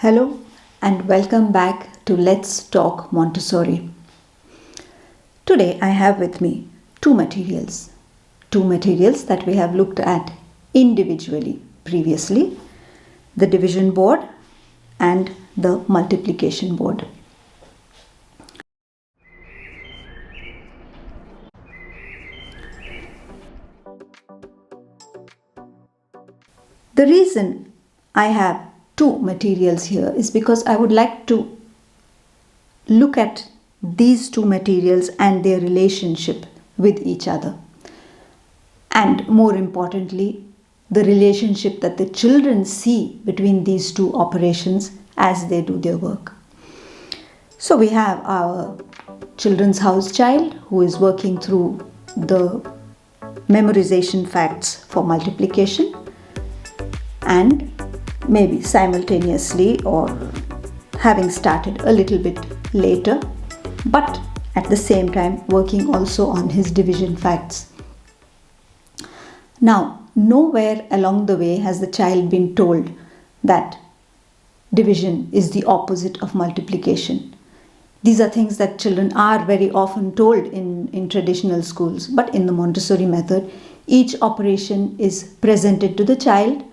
Hello and welcome back to Let's Talk Montessori. Today I have with me two materials that we have looked at individually previously, the division board and the multiplication board. The reason I have two materials here is because I would like to look at these two materials and their relationship with each other, and more importantly, the relationship that the children see between these two operations as they do their work. So we have our children's house child who is working through the memorization facts for multiplication, and maybe simultaneously or having started a little bit later, but at the same time working also on his division facts. Now, nowhere along the way has the child been told that division is the opposite of multiplication. These are things that children are very often told in traditional schools, but in the Montessori method, each operation is presented to the child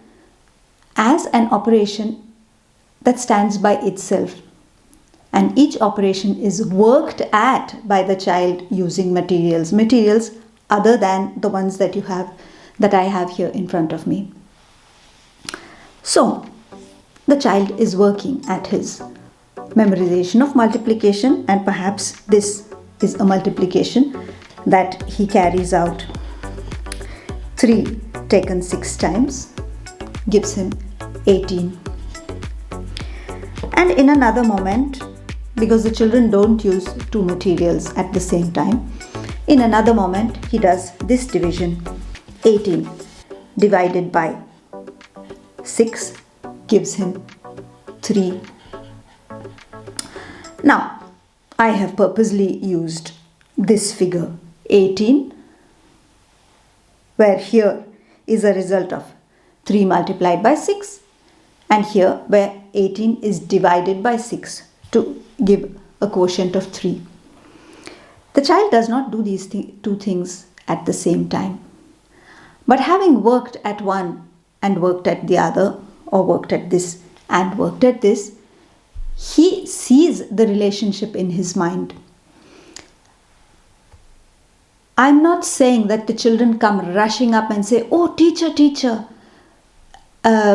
as an operation that stands by itself, and each operation is worked at by the child using materials other than the ones that I have here in front of me. So the child is working at his memorization of multiplication, and perhaps this is a multiplication that he carries out. 3 taken 6 times gives him 18. And in another moment, because the children don't use two materials at the same time, in another moment he does this division. 18 divided by 6 gives him 3. Now, I have purposely used this figure 18, where here is a result of 3 multiplied by 6, and here where 18 is divided by 6 to give a quotient of 3. The child does not do these two things at the same time. But having worked at one and worked at the other, or worked at this and worked at this, he sees the relationship in his mind. I'm not saying that the children come rushing up and say, "Oh, teacher,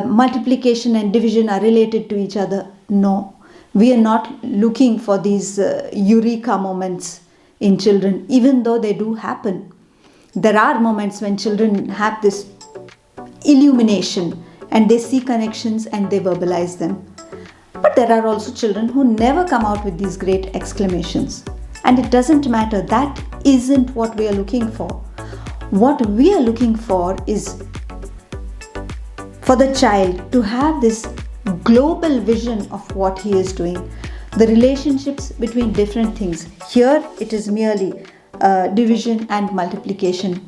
multiplication and division are related to each other." No, we are not looking for these eureka moments in children, even though they do happen. There are moments when children have this illumination and they see connections and they verbalize them. But there are also children who never come out with these great exclamations. And it doesn't matter, that isn't what we are looking for. What we are looking for is for the child to have this global vision of what he is doing, the relationships between different things. Here it is merely division and multiplication,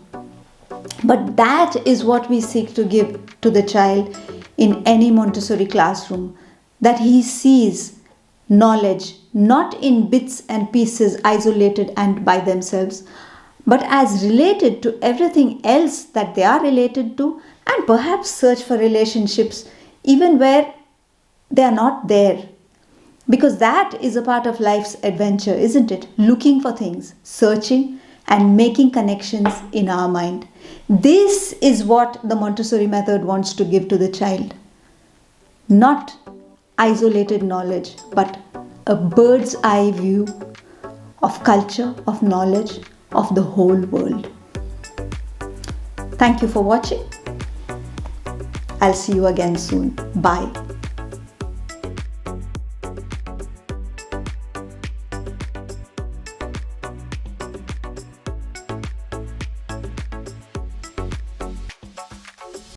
but that is what we seek to give to the child in any Montessori classroom, that he sees knowledge not in bits and pieces isolated and by themselves, but as related to everything else that they are related to, and perhaps search for relationships even where they are not there. Because that is a part of life's adventure, isn't it? Looking for things, searching and making connections in our mind. This is what the Montessori method wants to give to the child. Not isolated knowledge, but a bird's eye view of culture, of knowledge, of the whole world. Thank you for watching. I'll see you again soon. Bye.